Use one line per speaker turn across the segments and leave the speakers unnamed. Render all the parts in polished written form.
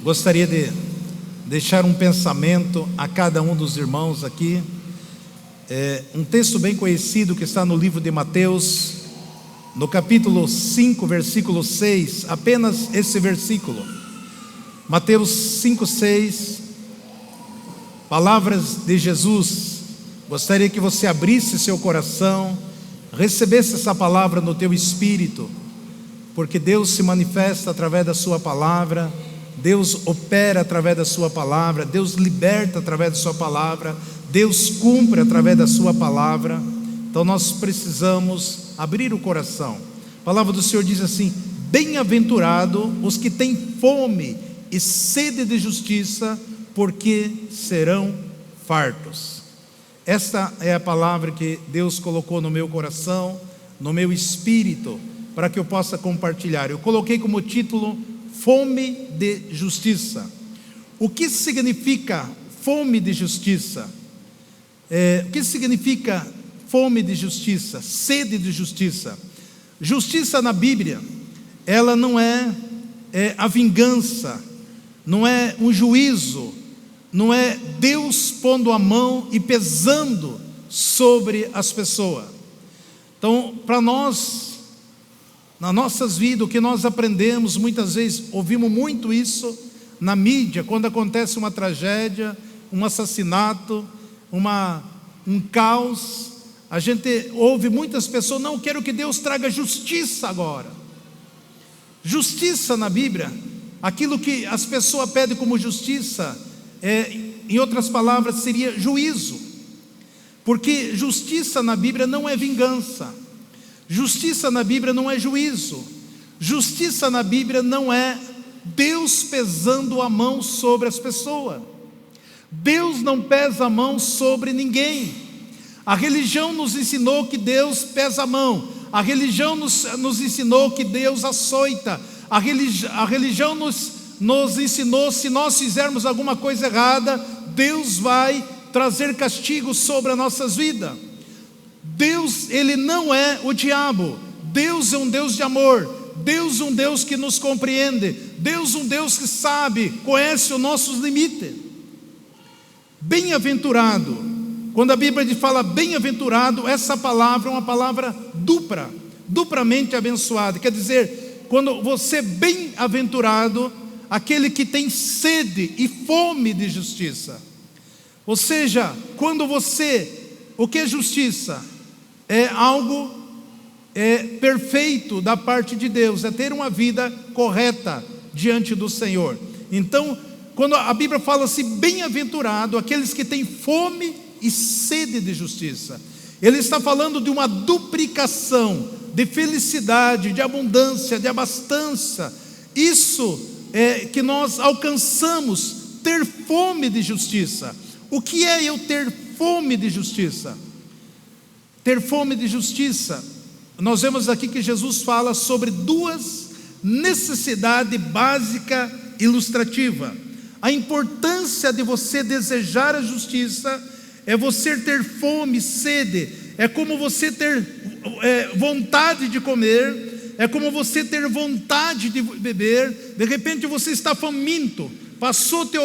Gostaria de deixar um pensamento a cada um dos irmãos aqui. Um texto bem conhecido que está no livro de Mateus, no capítulo 5, versículo 6, apenas esse versículo. Mateus 5, 6, palavras de Jesus. Gostaria que você abrisse seu coração, recebesse essa palavra no teu espírito, porque Deus se manifesta através da sua palavra, Deus opera através da sua palavra, Deus liberta através da sua palavra, Deus cumpre através da sua palavra. Então nós precisamos abrir o coração. A palavra do Senhor diz assim: bem-aventurado os que têm fome e sede de justiça, porque serão fartos. Esta é a palavra que Deus colocou no meu coração, no meu espírito, para que eu possa compartilhar. Eu coloquei como título: fome de justiça. O que significa fome de justiça? O que significa fome de justiça? Sede de justiça. Justiça na Bíblia, ela não é a vingança, não é um juízo, não é Deus pondo a mão e pesando sobre as pessoas. Então, para nós, nas nossas vidas, o que nós aprendemos, muitas vezes ouvimos muito isso na mídia, quando acontece uma tragédia, um assassinato, um caos, a gente ouve muitas pessoas: não, quero que Deus traga justiça agora. Justiça na Bíblia, aquilo que as pessoas pedem como justiça, em outras palavras, seria juízo, porque justiça na Bíblia não é vingança, justiça na Bíblia não é juízo, justiça na Bíblia não é Deus pesando a mão sobre as pessoas. Deus não pesa a mão sobre ninguém. A religião nos ensinou que Deus pesa a mão, a religião nos ensinou que Deus açoita, a religião nos ensinou: se nós fizermos alguma coisa errada, Deus vai trazer castigo sobre as nossas vidas. Deus, Ele não é o diabo. Deus é um Deus de amor, Deus é um Deus que nos compreende, Deus é um Deus que sabe, conhece os nossos limites. Bem-aventurado, quando a Bíblia fala bem-aventurado, essa palavra é uma palavra dupla, duplamente abençoada. Quer dizer, quando você é bem-aventurado, aquele que tem sede e fome de justiça. Ou seja, quando o que é justiça? É algo perfeito da parte de Deus, é ter uma vida correta diante do Senhor. Então, quando a Bíblia fala assim, bem-aventurado aqueles que têm fome e sede de justiça, ele está falando de uma duplicação de felicidade, de abundância, de abastança. Isso é que nós alcançamos, ter fome de justiça. O que é eu ter fome de justiça? Ter fome de justiça, nós vemos aqui que Jesus fala sobre duas necessidades básicas ilustrativas. A importância de você desejar a justiça é você ter fome, sede, é como você ter vontade de comer, é como você ter vontade de beber. De repente você está faminto, passou teu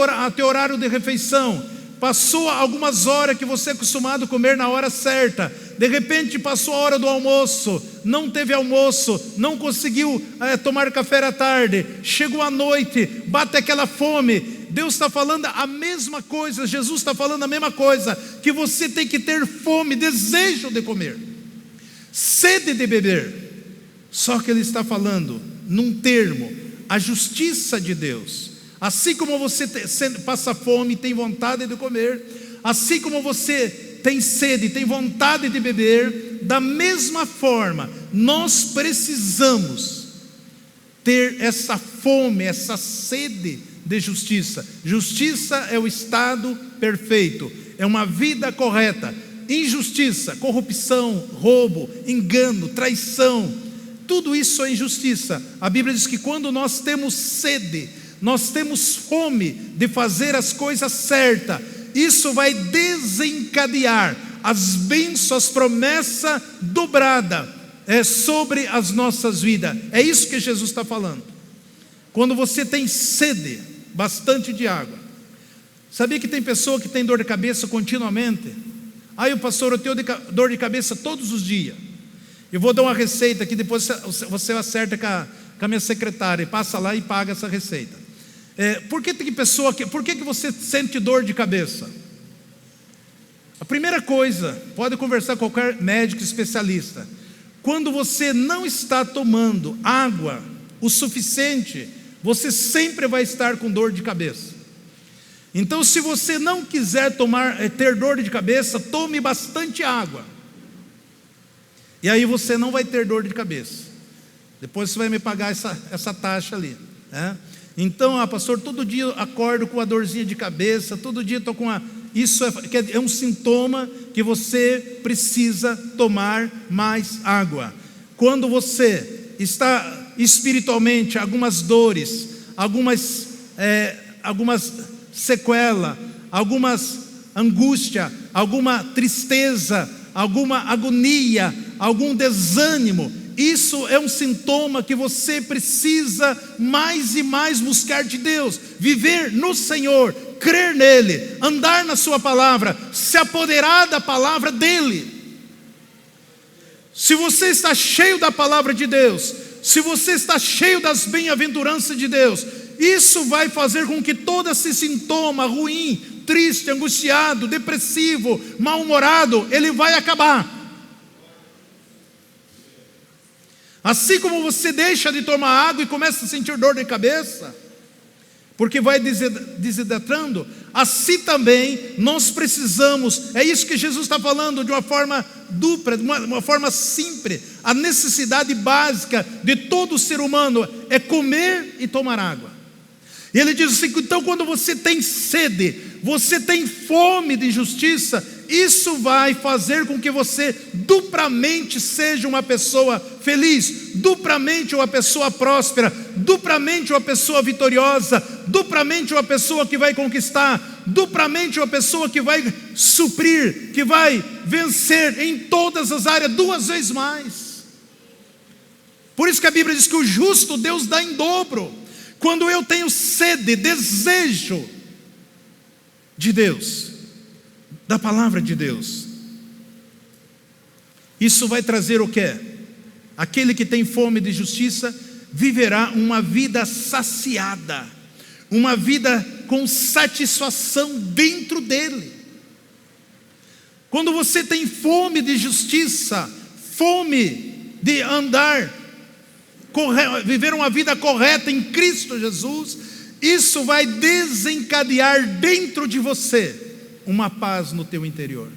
horário de refeição, passou algumas horas que você é acostumado a comer na hora certa, de repente passou a hora do almoço, não teve almoço, não conseguiu tomar café à tarde, chegou à noite, bate aquela fome. Deus está falando a mesma coisa, Jesus está falando a mesma coisa, que você tem que ter fome, desejo de comer, sede de beber. Só que Ele está falando num termo, a justiça de Deus. Assim como você passa fome e tem vontade de comer, assim como você tem sede e tem vontade de beber, da mesma forma, nós precisamos ter essa fome, essa sede de justiça. Justiça é o estado perfeito, é uma vida correta. Injustiça, corrupção, roubo, engano, traição, tudo isso é injustiça. A Bíblia diz que quando nós temos sede, nós temos fome de fazer as coisas certas, isso vai desencadear as bênçãos, as promessas dobradas sobre as nossas vidas. É isso que Jesus está falando. Quando você tem sede, bastante de água. Sabia que tem pessoa que tem dor de cabeça continuamente? Aí o pastor, eu tenho dor de cabeça todos os dias. Eu vou dar uma receita que depois você acerta com a minha secretária, passa lá e paga essa receita. Por que você sente dor de cabeça? A primeira coisa, pode conversar com qualquer médico especialista, quando você não está tomando água o suficiente, você sempre vai estar com dor de cabeça. Então, se você não quiser ter dor de cabeça, tome bastante água, e aí você não vai ter dor de cabeça. Depois você vai me pagar essa taxa ali, né? Então, pastor, todo dia eu acordo com uma dorzinha de cabeça, todo dia estou com uma... Isso é um sintoma que você precisa tomar mais água. Quando você está espiritualmente, algumas dores, algumas sequelas, algumas angústia, alguma tristeza, alguma agonia, algum desânimo, isso é um sintoma que você precisa mais e mais buscar de Deus, viver no Senhor, crer nele, andar na sua palavra, se apoderar da palavra dele. Se você está cheio da palavra de Deus, se você está cheio das bem-aventuranças de Deus, isso vai fazer com que todo esse sintoma ruim, triste, angustiado, depressivo, mal-humorado, ele vai acabar. Assim como você deixa de tomar água e começa a sentir dor de cabeça, porque vai desidratando, assim também nós precisamos, é isso que Jesus está falando de uma forma dupla, de uma forma simples. A necessidade básica de todo ser humano é comer e tomar água. E ele diz assim, então quando você tem sede, você tem fome de justiça, isso vai fazer com que você duplamente seja uma pessoa feliz, duplamente uma pessoa próspera, duplamente uma pessoa vitoriosa, duplamente uma pessoa que vai conquistar, duplamente uma pessoa que vai suprir, que vai vencer em todas as áreas, 2 vezes mais. Por isso que a Bíblia diz que o justo Deus dá em dobro. Quando eu tenho sede, desejo de Deus, da palavra de Deus, isso vai trazer o quê? Aquele que tem fome de justiça viverá uma vida saciada, uma vida com satisfação dentro dele. Quando você tem fome de justiça, fome de andar, viver uma vida correta em Cristo Jesus, isso vai desencadear dentro de você uma paz no teu interior,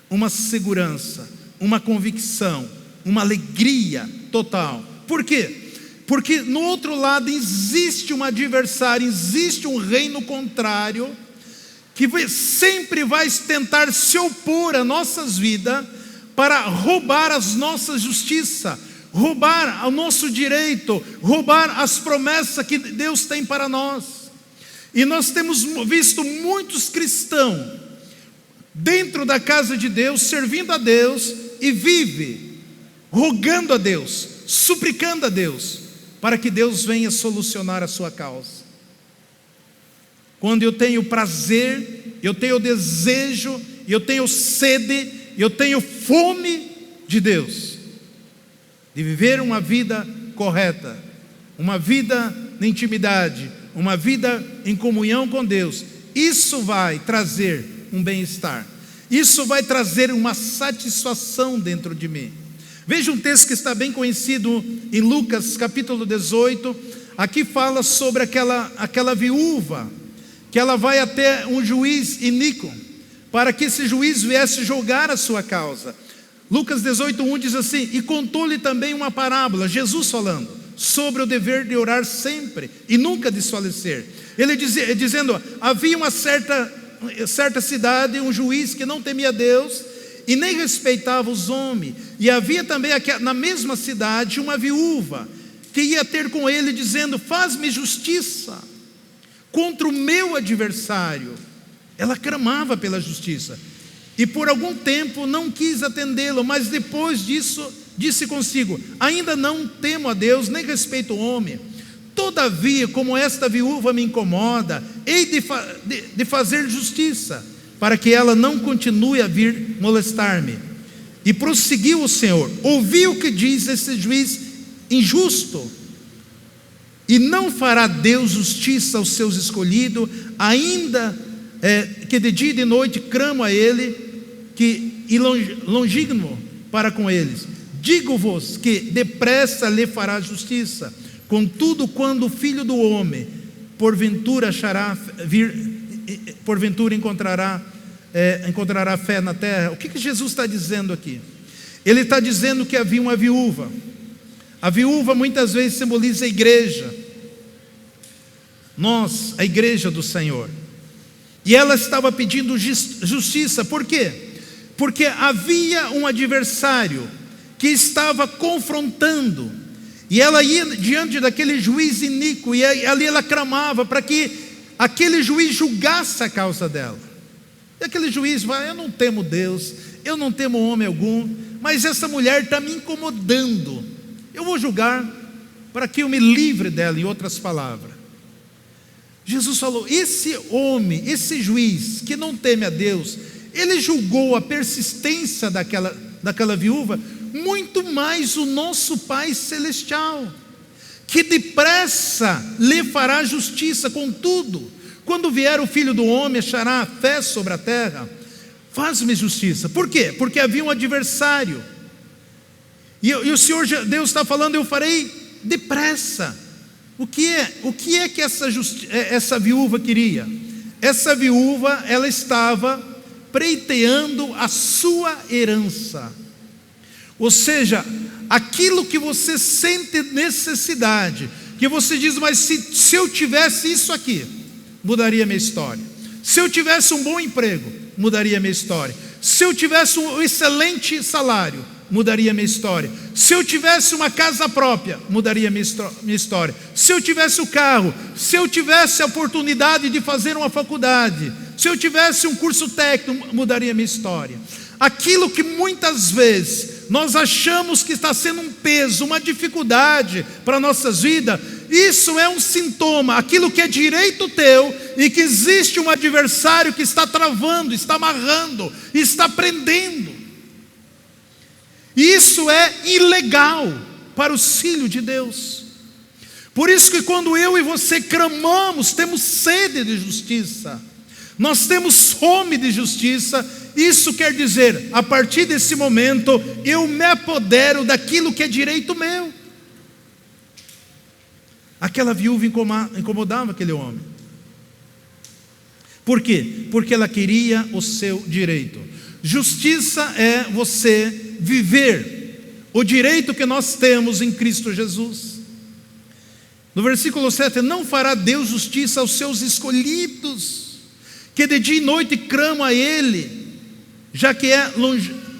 uma segurança, uma convicção, uma alegria total. Por quê? Porque no outro lado existe um adversário, existe um reino contrário, que sempre vai tentar se opor às nossas vidas, para roubar as nossas justiças, roubar o nosso direito, roubar as promessas que Deus tem para nós. E nós temos visto muitos cristãos dentro da casa de Deus, servindo a Deus, e vive rogando a Deus, suplicando a Deus, para que Deus venha solucionar a sua causa. Quando eu tenho prazer, eu tenho desejo, eu tenho sede, eu tenho fome de Deus, de viver uma vida correta, uma vida na intimidade, uma vida em comunhão com Deus, isso vai trazer um bem-estar, isso vai trazer uma satisfação dentro de mim. Veja um texto que está bem conhecido em Lucas capítulo 18, aqui fala sobre aquela viúva, que ela vai até um juiz iníquo, para que esse juiz viesse julgar a sua causa. Lucas 18:1 diz assim, e contou-lhe também uma parábola, Jesus falando, sobre o dever de orar sempre e nunca desfalecer. Ele dizendo, havia uma certa cidade, um juiz que não temia Deus e nem respeitava os homens, e havia também na mesma cidade uma viúva que ia ter com ele dizendo, faz-me justiça contra o meu adversário. Ela clamava pela justiça, e por algum tempo não quis atendê-lo, mas depois disso disse consigo, ainda não temo a Deus, nem respeito o homem. Todavia, como esta viúva me incomoda, hei de fazer justiça, para que ela não continue a vir molestar-me. E prosseguiu o Senhor: ouvi o que diz esse juiz injusto. E não fará Deus justiça aos seus escolhidos, ainda que de dia e de noite cramo a Ele, e longínquo para com eles. Digo-vos que depressa lhe fará justiça. Contudo, quando o Filho do Homem porventura encontrará fé na terra. O que Jesus está dizendo aqui? Ele está dizendo que havia uma viúva. A viúva muitas vezes simboliza a igreja. Nós, a igreja do Senhor. E ela estava pedindo justiça. Por quê? Porque havia um adversário que estava confrontando. E ela ia diante daquele juiz iníquo, e ali ela clamava para que aquele juiz julgasse a causa dela. E aquele juiz vai: eu não temo Deus, eu não temo homem algum, mas essa mulher está me incomodando, eu vou julgar para que eu me livre dela. Em outras palavras, Jesus falou: esse homem, esse juiz que não teme a Deus, ele julgou a persistência daquela viúva, muito mais o nosso Pai Celestial, que depressa lhe fará justiça. Contudo, quando vier o Filho do Homem, achará fé sobre a terra? Faz-me justiça. Por quê? Porque havia um adversário, e o Senhor Deus está falando: eu farei depressa. O que é que essa viúva queria? Essa viúva, ela estava pleiteando a sua herança. Ou seja, aquilo que você sente necessidade, que você diz: mas se eu tivesse isso aqui, mudaria minha história. Se eu tivesse um bom emprego, mudaria minha história. Se eu tivesse um excelente salário, mudaria minha história. Se eu tivesse uma casa própria, mudaria minha história. Se eu tivesse o carro, se eu tivesse a oportunidade de fazer uma faculdade, se eu tivesse um curso técnico, mudaria minha história. Aquilo que muitas vezes nós achamos que está sendo um peso, uma dificuldade para nossas vidas, isso é um sintoma. Aquilo que é direito teu e que existe um adversário que está travando, está amarrando, está prendendo. Isso é ilegal para os filhos de Deus. Por isso que quando eu e você clamamos, temos sede de justiça, nós temos fome de justiça. Isso quer dizer, a partir desse momento, eu me apodero daquilo que é direito meu. Aquela viúva incomodava aquele homem. Por quê? Porque ela queria o seu direito. Justiça é você viver o direito que nós temos em Cristo Jesus. No versículo 7, não fará Deus justiça aos seus escolhidos, que de dia e noite clamam a Ele, já que é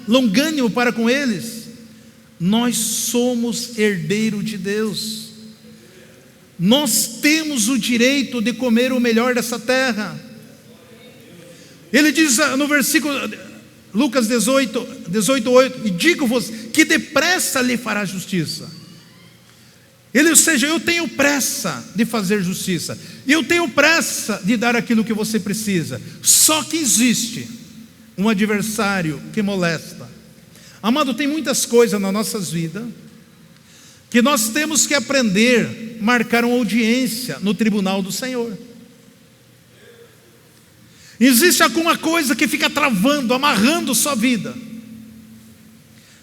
longânimo para com eles. Nós somos herdeiros de Deus. Nós temos o direito de comer o melhor dessa terra. Ele diz no versículo Lucas 18:8, e digo-vos que depressa lhe fará justiça. Ou seja, eu tenho pressa de fazer justiça, eu tenho pressa de dar aquilo que você precisa. Só que existe um adversário que molesta. Amado, tem muitas coisas nas nossas vidas que nós temos que aprender a marcar uma audiência no tribunal do Senhor. Existe alguma coisa que fica travando, amarrando sua vida.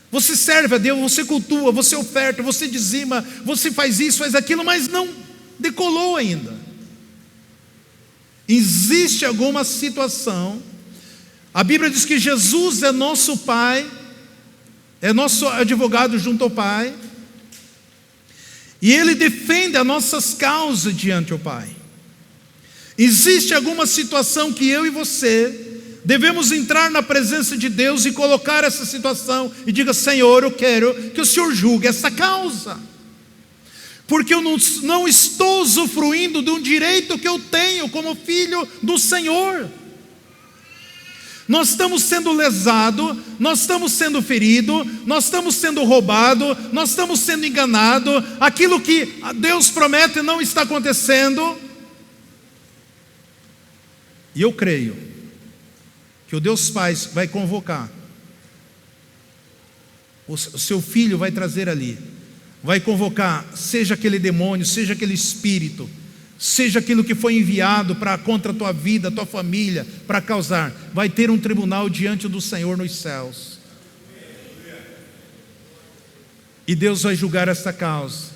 Você serve a Deus, você cultua, você oferta, você dizima, você faz isso, faz aquilo, mas não decolou ainda. Existe alguma situação. A Bíblia diz que Jesus é nosso Pai, é nosso advogado junto ao Pai, e Ele defende as nossas causas diante do Pai. Existe alguma situação que eu e você devemos entrar na presença de Deus e colocar essa situação e diga: Senhor, eu quero que o Senhor julgue essa causa, porque eu não estou usufruindo de um direito que eu tenho como filho do Senhor. Nós estamos sendo lesados, nós estamos sendo feridos, nós estamos sendo roubados, nós estamos sendo enganados, aquilo que Deus promete não está acontecendo. E eu creio que o Deus Pai vai convocar, o seu filho vai trazer ali, vai convocar, seja aquele demônio, seja aquele espírito, seja aquilo que foi enviado contra a tua vida, a tua família, para causar, vai ter um tribunal diante do Senhor nos céus. E Deus vai julgar esta causa,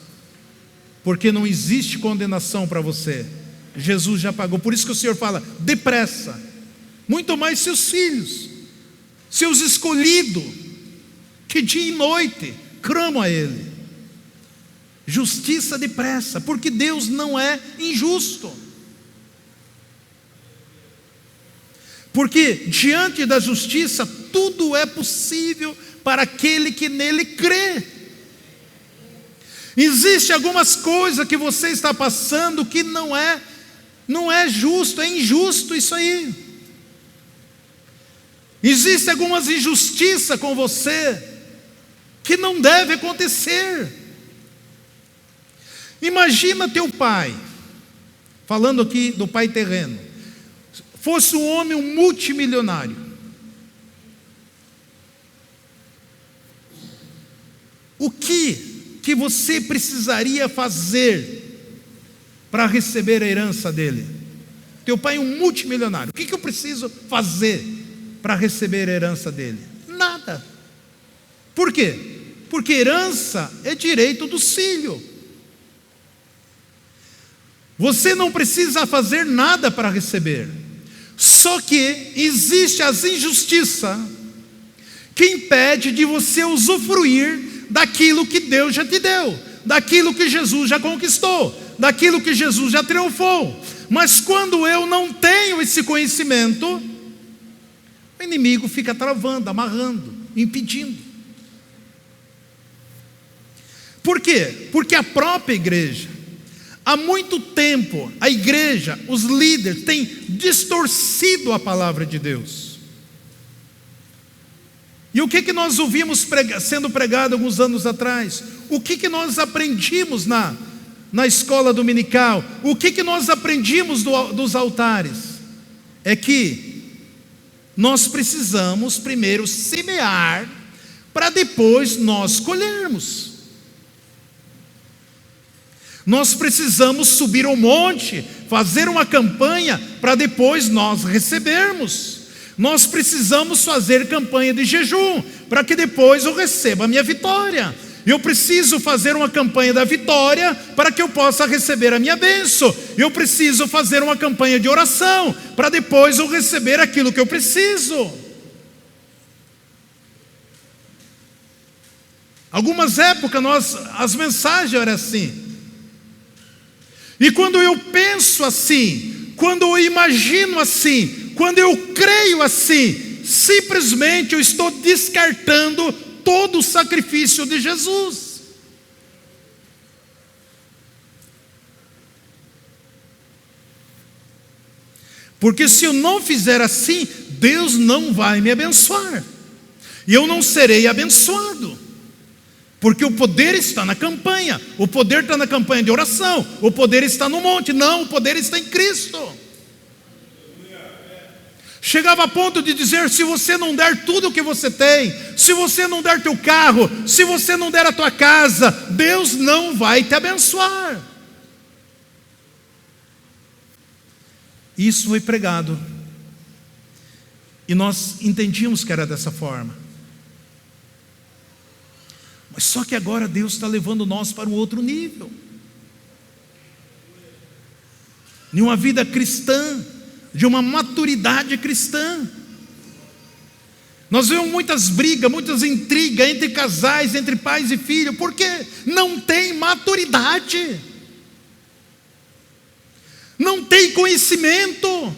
porque não existe condenação para você. Jesus já pagou. Por isso que o Senhor fala, depressa, muito mais seus filhos, seus escolhidos, que dia e noite clamam a Ele. Justiça depressa, porque Deus não é injusto. Porque diante da justiça tudo é possível para aquele que nele crê. Existem algumas coisas que você está passando que não é justo, é injusto isso aí. Existem algumas injustiças com você que não deve acontecer. Imagina teu pai, falando aqui do pai terreno, fosse um homem multimilionário. O que você precisaria fazer para receber a herança dele? Teu pai é um multimilionário. O que eu preciso fazer para receber a herança dele? Nada. Por quê? Porque herança é direito do filho. Você não precisa fazer nada para receber. Só que existe as injustiças que impede de você usufruir daquilo que Deus já te deu, daquilo que Jesus já conquistou, daquilo que Jesus já triunfou. Mas quando eu não tenho esse conhecimento, o inimigo fica travando, amarrando, impedindo. Por quê? Porque a própria igreja, há muito tempo, a igreja, os líderes têm distorcido a palavra de Deus. E o que nós ouvimos sendo pregado alguns anos atrás? O que nós aprendimos na escola dominical? O que nós aprendimos dos altares? É que nós precisamos primeiro semear, para depois nós colhermos. Nós precisamos subir ao monte, fazer uma campanha, para depois nós recebermos. Nós precisamos fazer campanha de jejum, para que depois eu receba a minha vitória. Eu preciso fazer uma campanha da vitória, para que eu possa receber a minha bênção. Eu preciso fazer uma campanha de oração, para depois eu receber aquilo que eu preciso. Algumas épocas as mensagens eram assim. E quando eu penso assim, quando eu imagino assim, quando eu creio assim, simplesmente eu estou descartando todo o sacrifício de Jesus. Porque se eu não fizer assim, Deus não vai me abençoar, e eu não serei abençoado. Porque o poder está na campanha, o poder está na campanha de oração, o poder está no monte. Não, o poder está em Cristo. Chegava a ponto de dizer, se você não der tudo o que você tem, se você não der teu carro, se você não der a tua casa, Deus não vai te abençoar. Isso foi pregado, e nós entendíamos que era dessa forma. Mas só que agora Deus está levando nós para um outro nível, de uma vida cristã, de uma maturidade cristã. Nós vemos muitas brigas, muitas intrigas entre casais, entre pais e filhos. Por quê? Não tem maturidade, não tem conhecimento,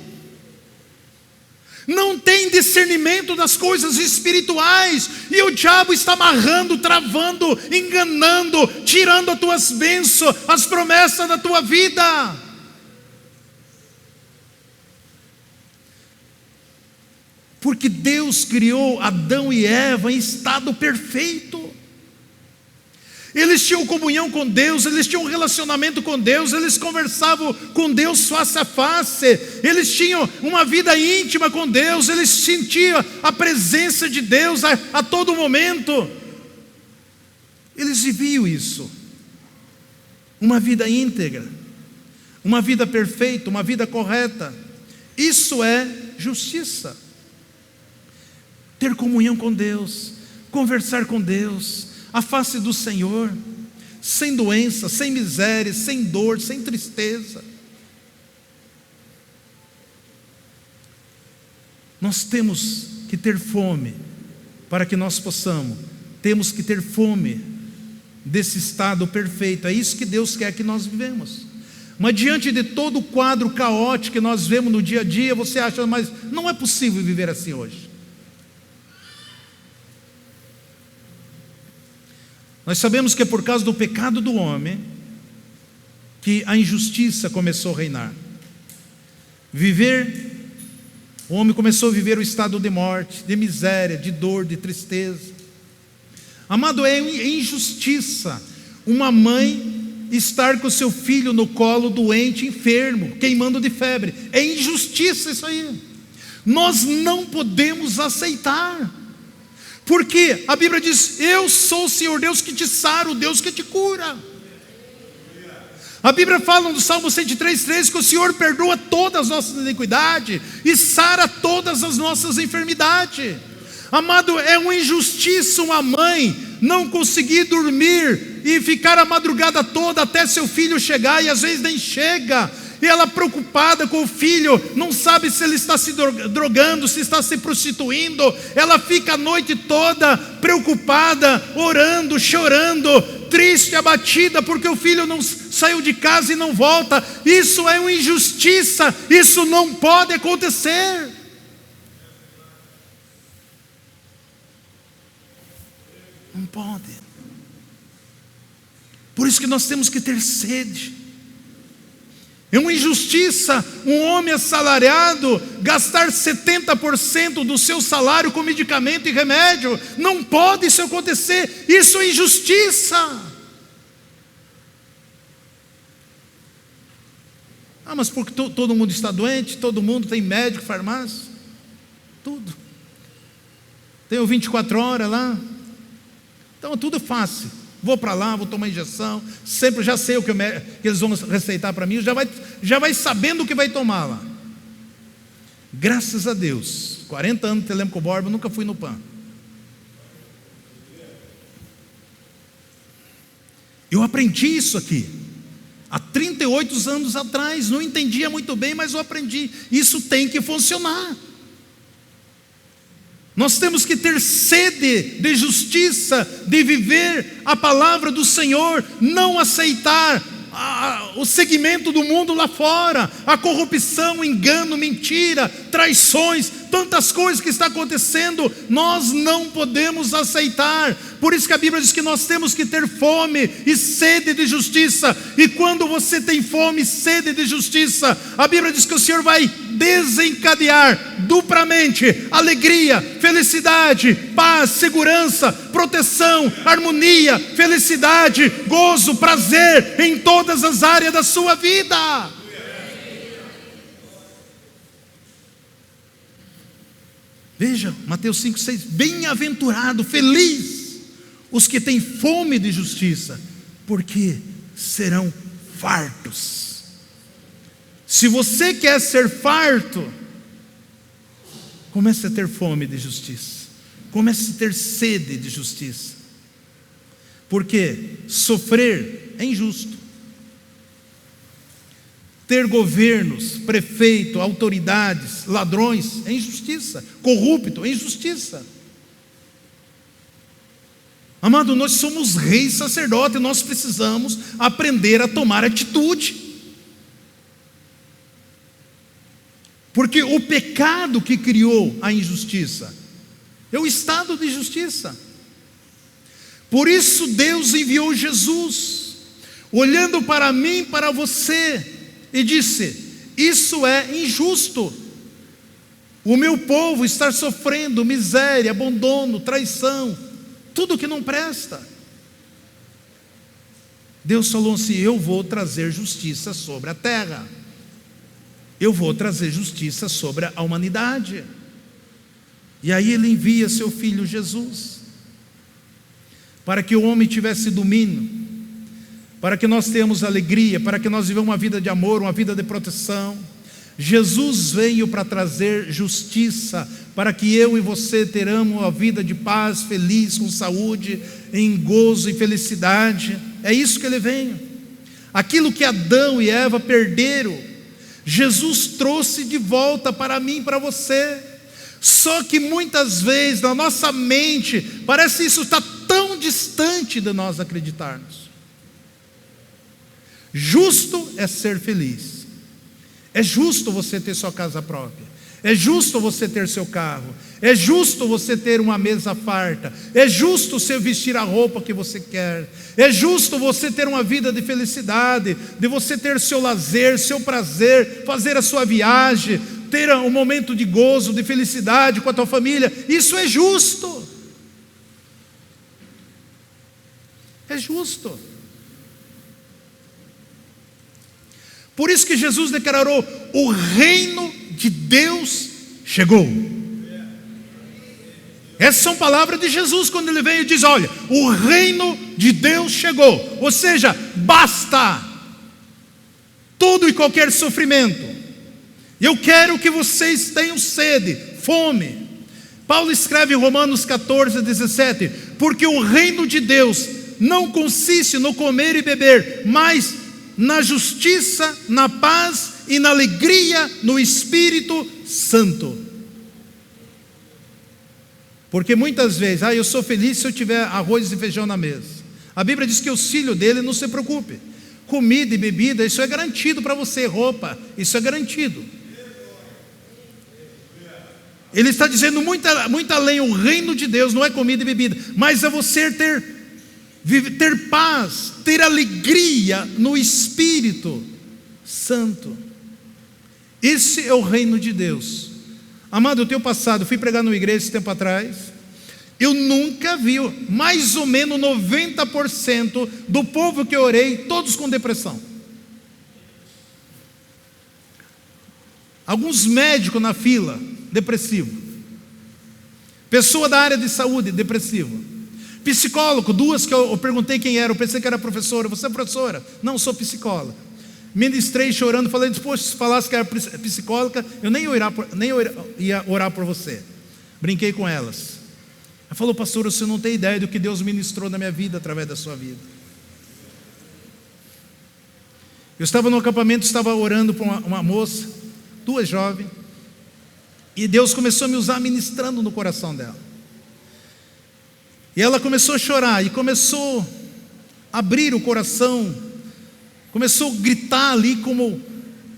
não tem discernimento das coisas espirituais, e o diabo está amarrando, travando, enganando, tirando as tuas bênçãos, as promessas da tua vida. Por porque Deus criou Adão e Eva em estado perfeito. Eles tinham comunhão com Deus, eles tinham um relacionamento com Deus, eles conversavam com Deus face a face, eles tinham uma vida íntima com Deus, eles sentiam a presença de Deus a todo momento. Eles viviam isso, uma vida íntegra, uma vida perfeita, uma vida correta. Isso é justiça. Ter comunhão com Deus, conversar com Deus, a face do Senhor, sem doença, sem miséria, sem dor, sem tristeza. Nós temos que ter fome para que nós possamos. Temos que ter fome desse estado perfeito. É isso que Deus quer que nós vivemos. Mas diante de todo o quadro caótico que nós vemos no dia a dia, você acha, mas não é possível viver assim hoje. Nós sabemos que é por causa do pecado do homem que a injustiça começou a reinar. O homem começou a viver o estado de morte, de miséria, de dor, de tristeza. Amado, é injustiça uma mãe estar com o seu filho no colo doente, enfermo, queimando de febre. É injustiça isso aí. Nós não podemos aceitar. Porque a Bíblia diz: eu sou o Senhor Deus que te sara, o Deus que te cura. A Bíblia fala no Salmo 103:13 que o Senhor perdoa todas as nossas iniquidades e sara todas as nossas enfermidades. Amado, é uma injustiça uma mãe não conseguir dormir e ficar a madrugada toda até seu filho chegar, e às vezes nem chega. E ela preocupada com o filho, não sabe se ele está se drogando, se está se prostituindo. Ela fica a noite toda preocupada, orando, chorando, triste, abatida, porque o filho não saiu de casa e não volta. Isso é uma injustiça, isso não pode acontecer. Não pode. Por isso que nós temos que ter sede. É uma injustiça um homem assalariado gastar 70% do seu salário com medicamento e remédio. Não pode isso acontecer. Isso é injustiça. Mas porque todo mundo está doente, todo mundo tem médico, farmácia, tudo. Tem o 24 horas lá. Então tudo é fácil. Vou para lá, vou tomar injeção, sempre já sei o que eles vão receitar para mim, já vai sabendo o que vai tomar lá. Graças a Deus, 40 anos de Telemaco Borba, nunca fui no PAN. Eu aprendi isso aqui, há 38 anos atrás, não entendia muito bem, mas eu aprendi. Isso tem que funcionar. Nós temos que ter sede de justiça, de viver a palavra do Senhor, não aceitar o segmento do mundo lá fora, a corrupção, o engano, mentira, traições, tantas coisas que está acontecendo. Nós não podemos aceitar. Por isso que a Bíblia diz que nós temos que ter fome e sede de justiça. E quando você tem fome e sede de justiça, a Bíblia diz que o Senhor vai desencadear duplamente alegria, felicidade, paz, segurança, proteção, harmonia, felicidade, gozo, prazer em todas as áreas da sua vida. Veja, Mateus 5:6, bem-aventurado, feliz os que têm fome de justiça, porque serão fartos. Se você quer ser farto, comece a ter fome de justiça, comece a ter sede de justiça, porque sofrer é injusto. Ter governos, prefeito, autoridades, ladrões, é injustiça. Corrupto, é injustiça. Amado, nós somos reis sacerdotes, nós precisamos aprender a tomar atitude. Porque o pecado que criou a injustiça é o estado de justiça. Por isso Deus enviou Jesus, olhando para mim, para você, e disse: isso é injusto. o meu povo estar sofrendo miséria, abandono, traição, tudo que não presta. Deus falou assim: eu vou trazer justiça sobre a terra, eu vou trazer justiça sobre a humanidade. E aí Ele envia seu Filho Jesus, para que o homem tivesse domínio, para que nós tenhamos alegria, para que nós vivamos uma vida de amor, uma vida de proteção. Jesus veio para trazer justiça, para que eu e você teramos uma vida de paz, feliz, com saúde, em gozo e felicidade. É isso que Ele veio. Aquilo que Adão e Eva perderam, Jesus trouxe de volta para mim e para você. Só que muitas vezes na nossa mente parece que isso está tão distante de nós acreditarmos. Justo é ser feliz, é justo você ter sua casa própria, é justo você ter seu carro, é justo você ter uma mesa farta, é justo você vestir a roupa que você quer, é justo você ter uma vida de felicidade, de você ter seu lazer, seu prazer, fazer a sua viagem, ter um momento de gozo, de felicidade com a tua família. Isso é justo. É justo. Por isso que Jesus declarou: o reino de Deus chegou. Essas são palavras de Jesus quando Ele veio e diz: olha, o reino de Deus chegou. Ou seja, basta todo e qualquer sofrimento. Eu quero que vocês tenham sede, fome. Paulo escreve em Romanos 14:17: porque o reino de Deus não consiste no comer e beber, mas na justiça, na paz e na alegria no Espírito Santo. Porque muitas vezes, eu sou feliz se eu tiver arroz e feijão na mesa. A Bíblia diz que os filhos dele, não se preocupe, comida e bebida, isso é garantido para você, roupa, isso é garantido. Ele está dizendo muito além. O reino de Deus não é comida e bebida, mas é você ter paz, ter alegria no Espírito Santo. Esse é o reino de Deus. Amado, eu tenho passado, fui pregar numa igreja esse tempo atrás, eu nunca vi, mais ou menos 90% do povo que eu orei, todos com depressão. Alguns médicos na fila, depressivo. Pessoa da área de saúde, depressivo. Psicólogo, duas que eu perguntei quem era, eu pensei que era professora. Você é professora? Não, sou psicóloga. Ministrei chorando, falei: depois se falasse que era psicóloga, eu nem ia orar por você. Brinquei com elas. Ela falou: pastor, você não tem ideia do que Deus ministrou na minha vida através da sua vida. Eu estava no acampamento, estava orando por uma moça, duas jovens, e Deus começou a me usar ministrando no coração dela. E ela começou a chorar, e começou a abrir o coração, começou a gritar ali, como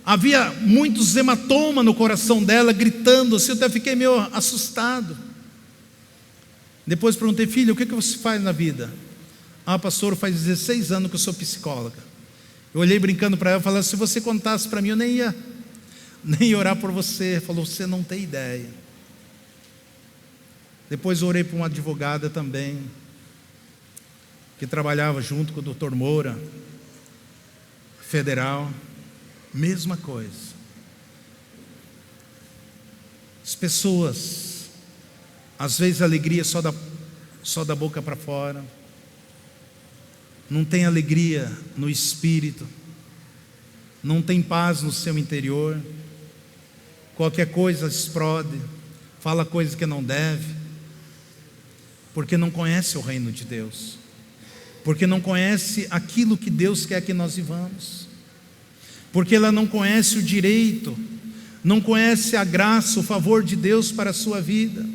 havia muitos hematomas no coração dela, gritando assim. Eu até fiquei meio assustado. Depois perguntei: filha, o que você faz na vida? Pastor, faz 16 anos que eu sou psicóloga. Eu olhei brincando para ela e falei: se você contasse para mim, eu nem ia orar por você. Falou: você não tem ideia. Depois orei por uma advogada também, que trabalhava junto com o Dr. Moura, federal, mesma coisa. As pessoas, às vezes a alegria só da boca para fora, não tem alegria no espírito, não tem paz no seu interior, qualquer coisa explode, fala coisa que não deve, porque não conhece o reino de Deus, porque não conhece aquilo que Deus quer que nós vivamos, porque ela não conhece o direito, não conhece a graça, o favor de Deus para a sua vida.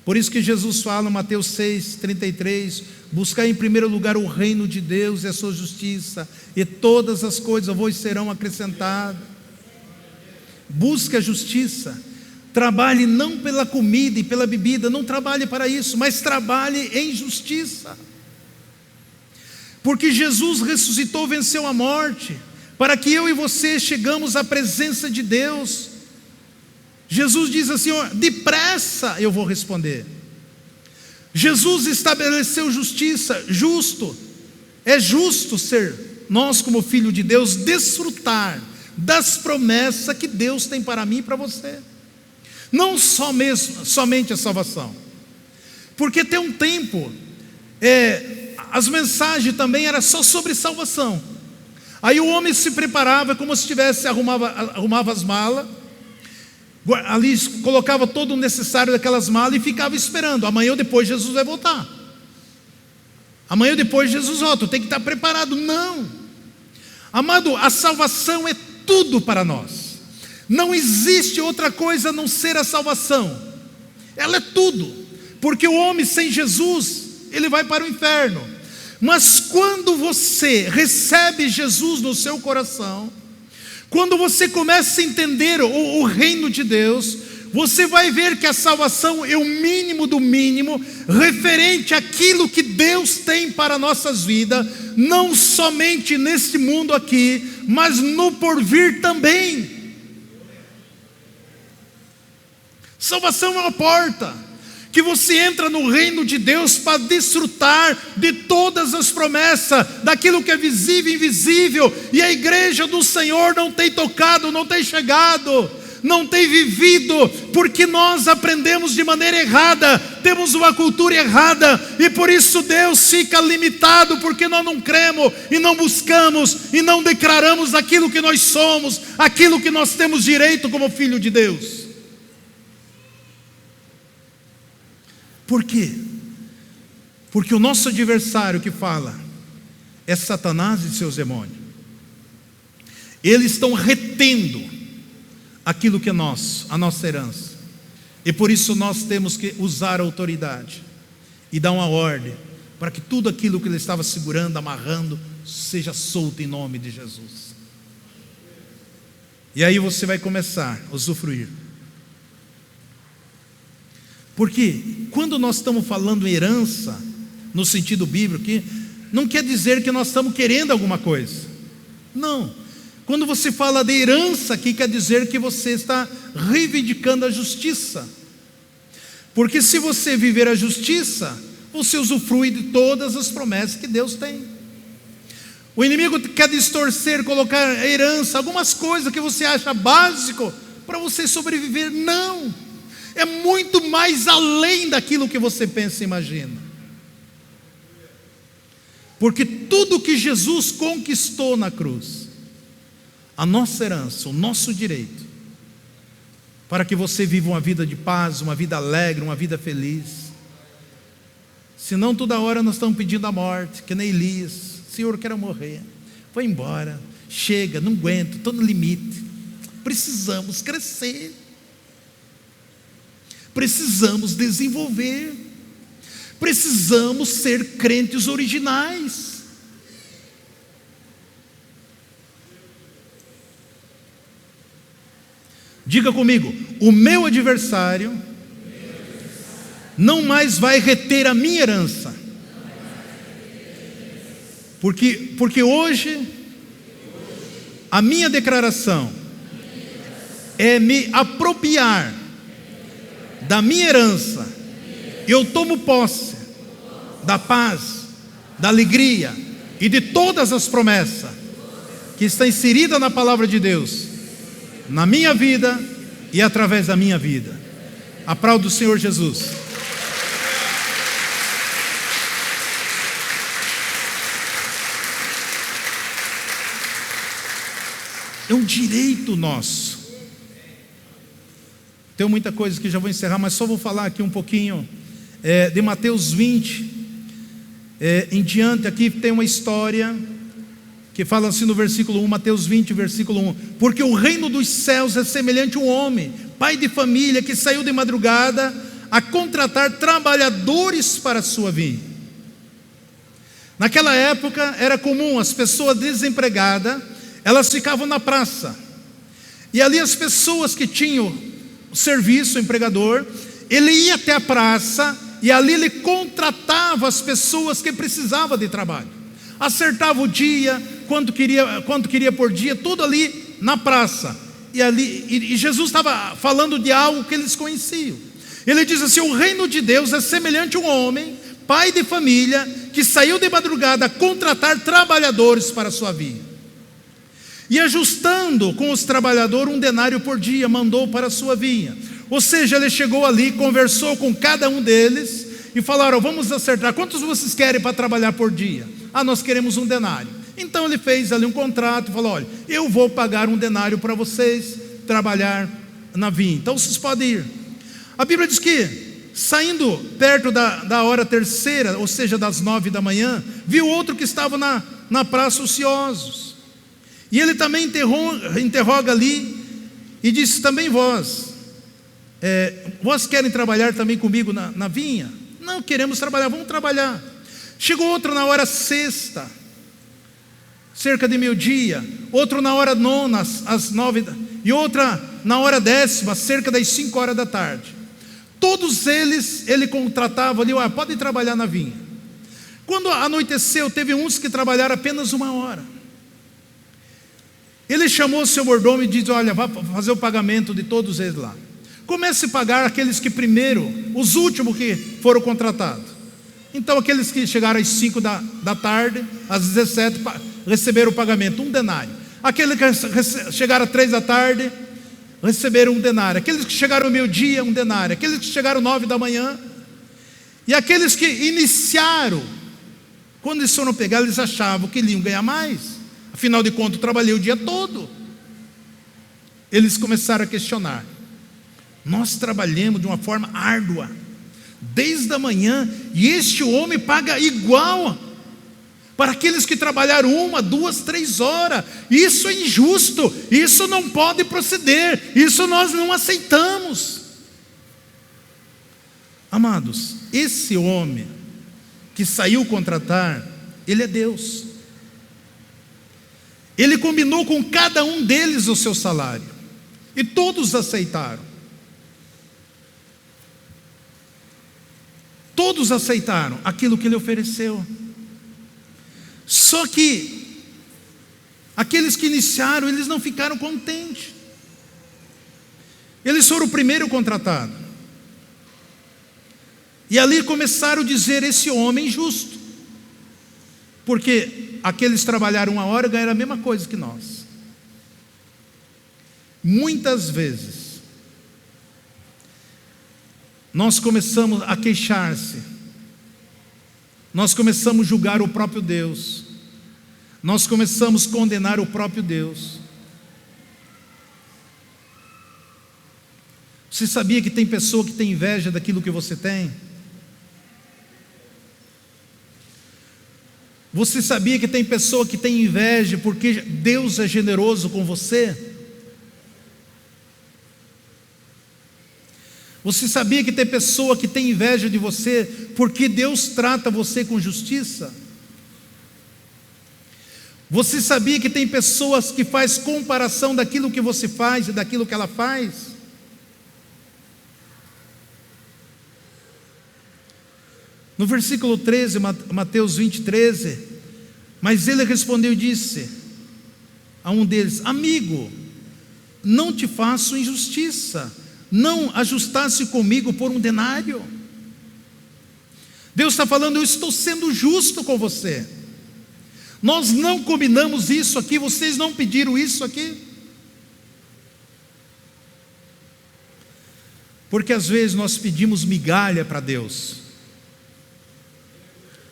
Por isso que Jesus fala em Mateus 6:33: buscar em primeiro lugar o reino de Deus e a sua justiça, e todas as coisas vos serão acrescentadas. Busque a justiça. Trabalhe não pela comida e pela bebida, não trabalhe para isso, mas trabalhe em justiça. Porque Jesus ressuscitou, venceu a morte, para que eu e você chegamos à presença de Deus. Jesus diz assim: depressa eu vou responder. Jesus estabeleceu justiça, justo. É justo ser nós, como filho de Deus, desfrutar das promessas que Deus tem para mim e para você. Não somente a salvação. Porque tem um tempo, as mensagens também eram só sobre salvação. Aí o homem se preparava como se arrumava as malas, ali colocava todo o necessário daquelas malas e ficava esperando. Amanhã ou depois Jesus vai voltar. Amanhã ou depois Jesus volta, tem que estar preparado. Não, amado, a salvação é tudo para nós. Não existe outra coisa a não ser a salvação. Ela é tudo, porque o homem sem Jesus, ele vai para o inferno. Mas quando você recebe Jesus no seu coração, quando você começa a entender o reino de Deus, você vai ver que a salvação é o mínimo do mínimo, referente àquilo que Deus tem para nossas vidas, não somente neste mundo aqui, mas no porvir também. Salvação é uma porta que você entra no reino de Deus para desfrutar de todas as promessas, daquilo que é visível e invisível, e a igreja do Senhor não tem tocado, não tem chegado, não tem vivido, porque nós aprendemos de maneira errada, temos uma cultura errada, e por isso Deus fica limitado, porque nós não cremos, e não buscamos, e não declaramos aquilo que nós somos, aquilo que nós temos direito como filho de Deus. Por quê? Porque o nosso adversário que fala é Satanás e seus demônios. Eles estão retendo aquilo que é nosso, a nossa herança. E por isso nós temos que usar a autoridade e dar uma ordem para que tudo aquilo que ele estava segurando, amarrando, seja solto em nome de Jesus. E aí você vai começar a usufruir. Porque quando nós estamos falando em herança, no sentido bíblico, que não quer dizer que nós estamos querendo alguma coisa. Não. Quando você fala de herança aqui, quer dizer que você está reivindicando a justiça. Porque se você viver a justiça, você usufrui de todas as promessas que Deus tem. O inimigo quer distorcer, colocar herança, algumas coisas que você acha básico para você sobreviver. Não. É muito mais além daquilo que você pensa e imagina. Porque tudo que Jesus conquistou na cruz, a nossa herança, o nosso direito, para que você viva uma vida de paz, uma vida alegre, uma vida feliz. Senão toda hora nós estamos pedindo a morte, que nem Elias. Senhor, eu quero morrer, vou embora, chega, não aguento, estou no limite. Precisamos crescer. Precisamos desenvolver, precisamos ser crentes originais. Diga comigo: o meu adversário não mais vai reter a minha herança, porque hoje a minha declaração é me apropriar da minha herança. Eu tomo posse da paz, da alegria e de todas as promessas que estão inseridas na palavra de Deus, na minha vida e através da minha vida. Aplauda o Senhor Jesus. É um direito nosso. Tem muita coisa que já vou encerrar, mas só vou falar aqui um pouquinho de Mateus 20 em diante. Aqui tem uma história que fala assim no versículo 1, Mateus 20, versículo 1: porque o reino dos céus é semelhante a um homem, pai de família, que saiu de madrugada a contratar trabalhadores para a sua vinha. Naquela época era comum as pessoas desempregadas, elas ficavam na praça, e ali as pessoas que tinham o serviço, o empregador, ele ia até a praça, e ali ele contratava as pessoas que precisavam de trabalho, acertava o dia, quanto queria por dia, tudo ali na praça. e Jesus estava falando de algo que eles conheciam. Ele diz assim: o reino de Deus é semelhante a um homem, pai de família, que saiu de madrugada a contratar trabalhadores para a sua vinha. E ajustando com os trabalhadores 1 denário por dia, mandou para a sua vinha. Ou seja, ele chegou ali, conversou com cada um deles e falaram: vamos acertar, quantos vocês querem para trabalhar por dia? Nós queremos 1 denário. Então ele fez ali um contrato e falou: olha, eu vou pagar 1 denário para vocês trabalhar na vinha, então vocês podem ir. A Bíblia diz que, saindo perto da hora terceira, ou seja, das 9 da manhã, viu outro que estava na praça ociosos. E ele também interroga ali e disse: também vós querem trabalhar também comigo na vinha? Não, queremos trabalhar, vamos trabalhar. Chegou outro na hora sexta, cerca de meio-dia, outro na hora nona, às 9, e outra na hora 10ª, cerca das 5 horas da tarde. Todos eles, ele contratava ali: podem trabalhar na vinha. Quando anoiteceu, teve uns que trabalharam apenas 1 hora. Ele chamou o seu mordomo e disse: olha, vá fazer o pagamento de todos eles lá. Comece a pagar aqueles que primeiro, os últimos que foram contratados. Então aqueles que chegaram às 5 da tarde, às 17, receberam o pagamento, 1 denário. Aqueles que chegaram às 3 da tarde, receberam 1 denário. Aqueles que chegaram ao meio-dia, 1 denário. Aqueles que chegaram às 9 da manhã. E aqueles que iniciaram, quando eles foram pegar, eles achavam que iam ganhar mais. Afinal de contas, eu trabalhei o dia todo. Eles começaram a questionar: nós trabalhamos de uma forma árdua, desde a manhã, e este homem paga igual para aqueles que trabalharam 1, 2, 3 horas. Isso é injusto, isso não pode proceder, isso nós não aceitamos. Amados, esse homem que saiu contratar, ele é Deus. Ele combinou com cada um deles o seu salário, e todos aceitaram. Todos aceitaram aquilo que ele ofereceu. Só que aqueles que iniciaram, eles não ficaram contentes. Eles foram o primeiro contratado. E ali começaram a dizer: esse homem é injusto. Porque aqueles trabalharam 1 hora e ganharam a mesma coisa que nós. Muitas vezes nós começamos a queixar-se, nós começamos a julgar o próprio Deus, nós começamos a condenar o próprio Deus. Você sabia que tem pessoa que tem inveja daquilo que você tem? Você sabia que tem pessoa que tem inveja porque Deus é generoso com você? Você sabia que tem pessoa que tem inveja de você porque Deus trata você com justiça? Você sabia que tem pessoas que faz comparação daquilo que você faz e daquilo que ela faz? No versículo 13, Mateus 20, 13, mas ele respondeu e disse a um deles: amigo, não te faço injustiça, não ajustasse comigo por 1 denário? Deus está falando: eu estou sendo justo com você. Nós não combinamos isso aqui, vocês não pediram isso aqui. Porque às vezes nós pedimos migalha para Deus,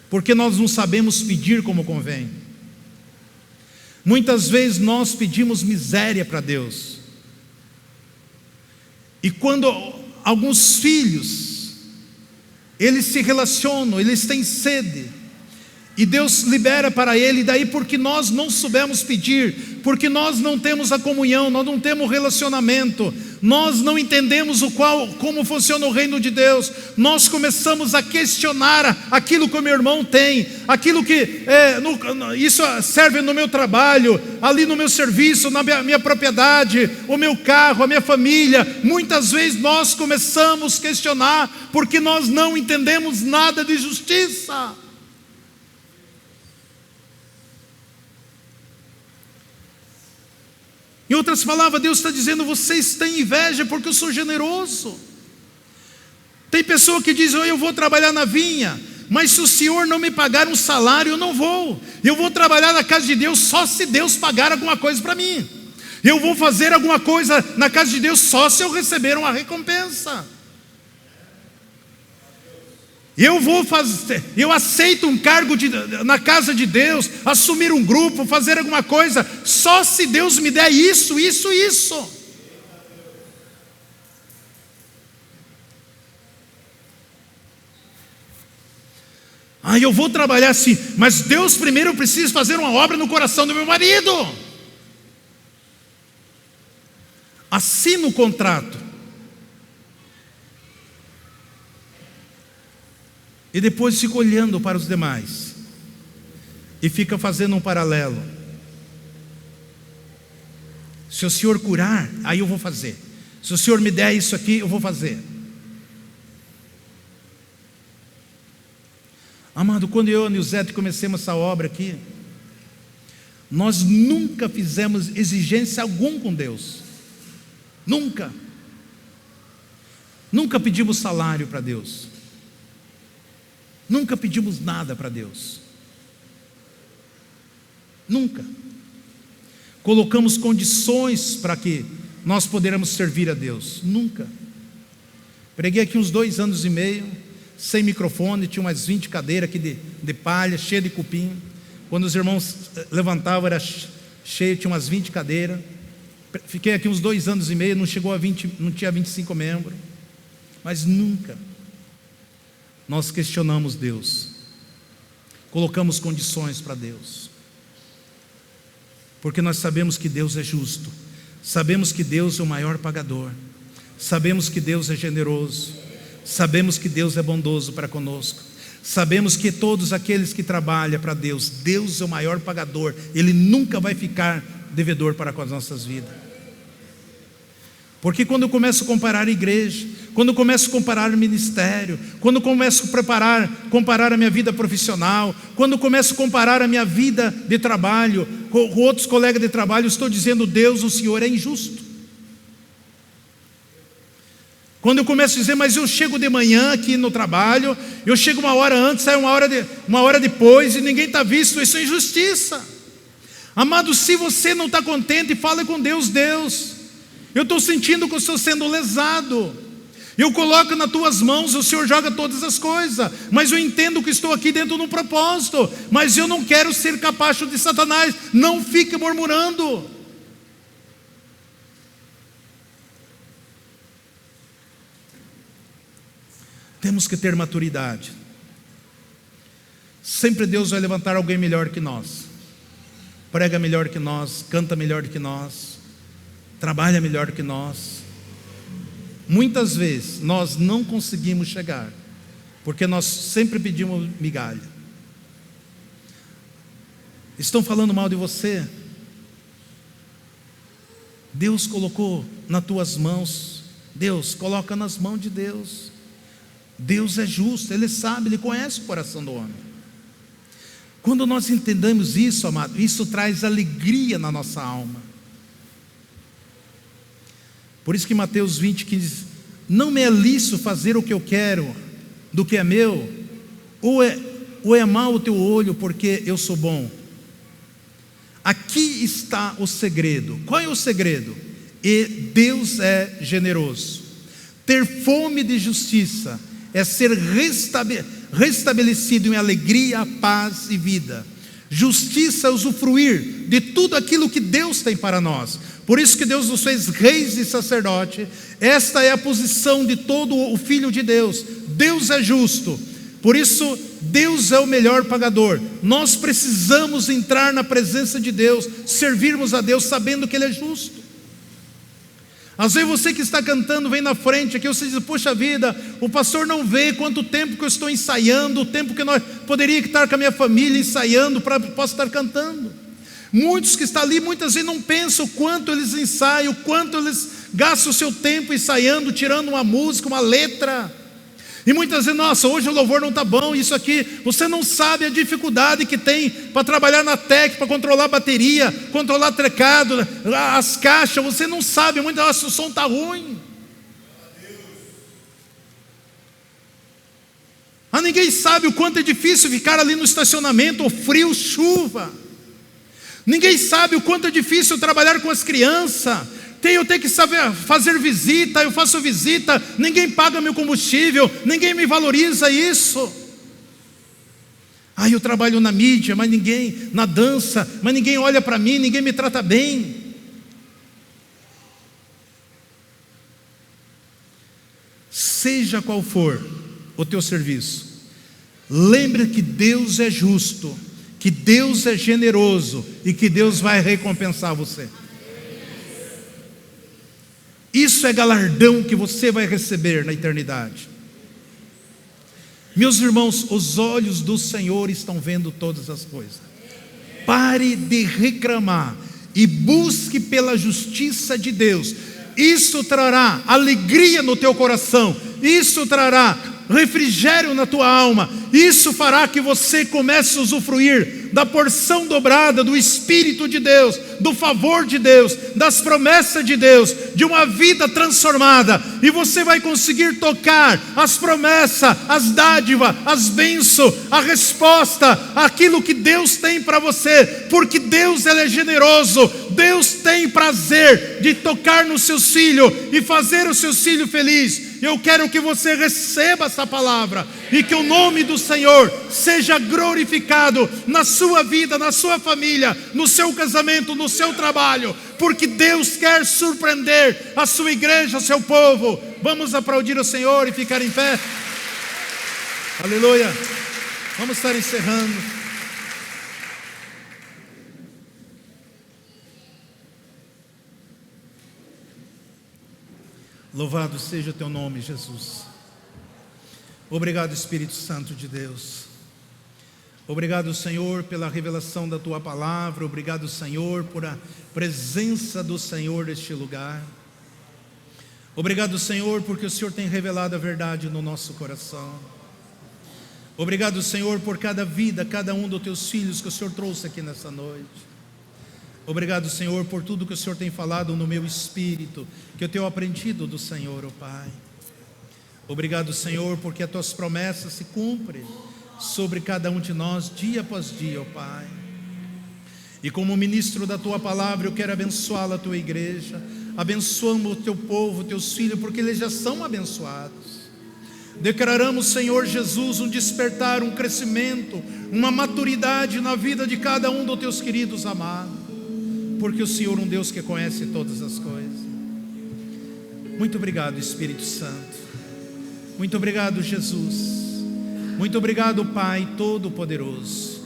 porque nós não sabemos pedir como convém. Muitas vezes nós pedimos miséria para Deus. E quando alguns filhos, eles se relacionam, eles têm sede, e Deus libera para ele, daí porque nós não soubemos pedir, porque nós não temos a comunhão, nós não temos o relacionamento, nós não entendemos como funciona o reino de Deus, nós começamos a questionar aquilo que o meu irmão tem, aquilo que isso serve no meu trabalho, ali no meu serviço, na minha propriedade, o meu carro, a minha família. Muitas vezes nós começamos a questionar, porque nós não entendemos nada de justiça. Em outras palavras, Deus está dizendo: vocês têm inveja porque eu sou generoso. Tem pessoa que diz: eu vou trabalhar na vinha, mas se o Senhor não me pagar um salário, eu não vou. Eu vou trabalhar na casa de Deus só se Deus pagar alguma coisa para mim. Eu vou fazer alguma coisa na casa de Deus só se eu receber uma recompensa. Eu aceito um cargo na casa de Deus, assumir um grupo, fazer alguma coisa, só se Deus me der isso. Eu vou trabalhar assim, mas Deus primeiro, eu preciso fazer uma obra no coração do meu marido. Assina o contrato. E depois fica olhando para os demais. E fica fazendo um paralelo. Se o Senhor curar, aí eu vou fazer. Se o Senhor me der isso aqui, eu vou fazer. Amado, quando eu e a Nilzete comecemos essa obra aqui, nós nunca fizemos exigência alguma com Deus. Nunca pedimos salário para Deus. Nunca pedimos nada para Deus. Nunca. Colocamos condições para que nós poderamos servir a Deus. Nunca. Preguei aqui uns 2 anos e meio, sem microfone, tinha umas 20 cadeiras aqui de palha, cheia de cupim. Quando os irmãos levantavam era cheio, tinha umas 20 cadeiras. Fiquei aqui uns 2 anos e meio, não chegou a 20, não tinha 25 membros. Mas nunca nós questionamos Deus, colocamos condições para Deus, porque nós sabemos que Deus é justo, sabemos que Deus é o maior pagador, sabemos que Deus é generoso, sabemos que Deus é bondoso para conosco, sabemos que todos aqueles que trabalham para Deus, Deus é o maior pagador, Ele nunca vai ficar devedor para com as nossas vidas. Porque quando eu começo a comparar a igreja, quando eu começo a comparar o ministério, quando eu começo a comparar a minha vida profissional, quando eu começo a comparar a minha vida de trabalho com outros colegas de trabalho, eu estou dizendo: Deus, o Senhor é injusto. Quando eu começo a dizer: mas eu chego de manhã aqui no trabalho, eu chego 1 hora antes, saio 1 hora depois e ninguém está visto, isso é injustiça. Amado, se você não está contente, fale com Deus: Deus, eu estou sentindo que eu estou sendo lesado, eu coloco nas tuas mãos, o Senhor joga todas as coisas, mas eu entendo que estou aqui dentro de um propósito, mas eu não quero ser capacho de Satanás. Não fique murmurando. Temos que ter maturidade. Sempre Deus vai levantar alguém melhor que nós, prega melhor que nós, canta melhor que nós, trabalha melhor que nós. Muitas vezes nós não conseguimos chegar, porque nós sempre pedimos migalha. Estão falando mal de você? Deus colocou nas tuas mãos. Deus, coloca nas mãos de Deus. Deus é justo, Ele sabe, Ele conhece o coração do homem. Quando nós entendemos isso, amado, isso traz alegria na nossa alma. Por isso que Mateus 20:15 diz: não me é lícito fazer o que eu quero do que é meu, ou é mau o teu olho porque eu sou bom. Aqui está o segredo. Qual é o segredo? E Deus é generoso. Ter fome de justiça é ser restabelecido em alegria, paz e vida. Justiça é usufruir de tudo aquilo que Deus tem para nós. Por isso que Deus nos fez reis e sacerdote. Esta é a posição de todo o filho de Deus. Deus é justo, por isso Deus é o melhor pagador. Nós precisamos entrar na presença de Deus, servirmos a Deus sabendo que Ele é justo. Às vezes você que está cantando vem na frente aqui, você diz: poxa vida, o pastor não vê quanto tempo que eu estou ensaiando, o tempo que nós poderia estar com a minha família ensaiando para posso estar cantando. Muitos que estão ali muitas vezes não pensam o quanto eles ensaiam, o quanto eles gastam o seu tempo ensaiando, tirando uma música, uma letra. E muitas vezes, nossa, hoje o louvor não está bom, isso aqui. Você não sabe a dificuldade que tem para trabalhar na tech, para controlar a bateria, controlar trecado, as caixas. Você não sabe, muitas vezes o som está ruim. Mas ninguém sabe o quanto é difícil ficar ali no estacionamento, ou frio, chuva. Ninguém sabe o quanto é difícil trabalhar com as crianças. Eu tenho que saber fazer visita, eu faço visita, ninguém paga meu combustível, ninguém me valoriza isso. Eu trabalho na mídia, mas ninguém, na dança, mas ninguém olha para mim, ninguém me trata bem. Seja qual for o teu serviço, lembre que Deus é justo, que Deus é generoso e que Deus vai recompensar você. Isso é galardão que você vai receber na eternidade. Meus irmãos, os olhos do Senhor estão vendo todas as coisas. Pare de reclamar e busque pela justiça de Deus. Isso trará alegria no teu coração, isso trará refrigério na tua alma, isso fará que você comece a usufruir da porção dobrada do Espírito de Deus, do favor de Deus, das promessas de Deus, de uma vida transformada, e você vai conseguir tocar as promessas, as dádivas, as bênçãos, a resposta, aquilo que Deus tem para você, porque Deus ele é generoso, Deus tem prazer de tocar nos seus filhos e fazer os seus filhos felizes. Eu quero que você receba essa palavra e que o nome do Senhor seja glorificado na sua vida, na sua família, no seu casamento, no seu trabalho, porque Deus quer surpreender a sua igreja, o seu povo. Vamos aplaudir o Senhor e ficar em pé. Aleluia. Vamos estar encerrando. Louvado seja o teu nome, Jesus. Obrigado, Espírito Santo de Deus. Obrigado, Senhor, pela revelação da tua palavra. Obrigado, Senhor, por a presença do Senhor neste lugar. Obrigado, Senhor, porque o Senhor tem revelado a verdade no nosso coração. Obrigado, Senhor, por cada vida, cada um dos teus filhos que o Senhor trouxe aqui nessa noite. Obrigado, Senhor, por tudo que o Senhor tem falado no meu espírito, que eu tenho aprendido do Senhor, ó Pai. Obrigado, Senhor, porque as tuas promessas se cumprem sobre cada um de nós, dia após dia, ó Pai. E como ministro da tua palavra, eu quero abençoá-la, a tua igreja. Abençoamos o teu povo, teus filhos, porque eles já são abençoados. Declaramos, Senhor Jesus, um despertar, um crescimento, uma maturidade na vida de cada um dos teus queridos amados, porque o Senhor é um Deus que conhece todas as coisas. Muito obrigado, Espírito Santo. Muito obrigado, Jesus. Muito obrigado, Pai Todo-Poderoso.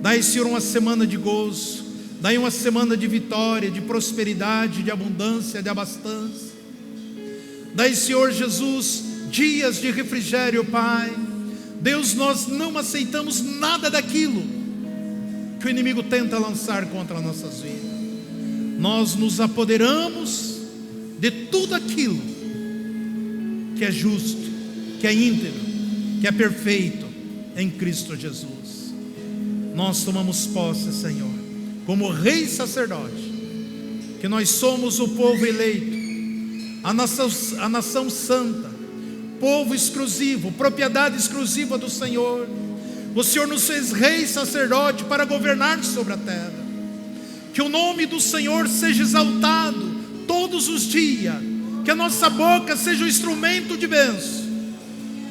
Dai, Senhor, uma semana de gozo, dai uma semana de vitória, de prosperidade, de abundância, de abastança. Dai, Senhor Jesus, dias de refrigério, Pai. Deus, nós não aceitamos nada daquilo que o inimigo tenta lançar contra as nossas vidas. Nós nos apoderamos de tudo aquilo que é justo, que é íntegro, que é perfeito em Cristo Jesus. Nós tomamos posse, Senhor, como rei e sacerdote, que nós somos o povo eleito, a nação santa, povo exclusivo, propriedade exclusiva do Senhor. O Senhor nos fez rei e sacerdote para governar sobre a terra. Que o nome do Senhor seja exaltado todos os dias, que a nossa boca seja um instrumento de bênção,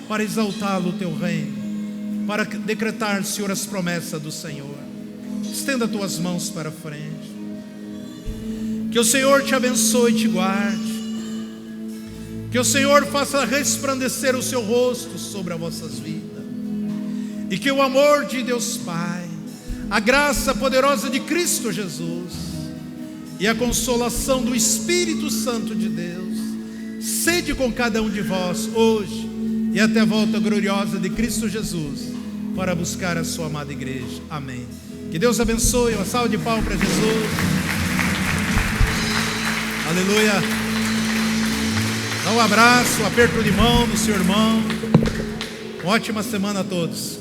para exaltá-lo o teu reino, para decretar, Senhor, as promessas do Senhor. Estenda as tuas mãos para frente. Que o Senhor te abençoe e te guarde. Que o Senhor faça resplandecer o seu rosto sobre as vossas vidas. E que o amor de Deus Pai, a graça poderosa de Cristo Jesus e a consolação do Espírito Santo de Deus sede com cada um de vós hoje e até a volta gloriosa de Cristo Jesus para buscar a sua amada igreja. Amém. Que Deus abençoe. Uma salva de palmas para Jesus. Aleluia. Dá um abraço, um aperto de mão do seu irmão. Ótima semana a todos.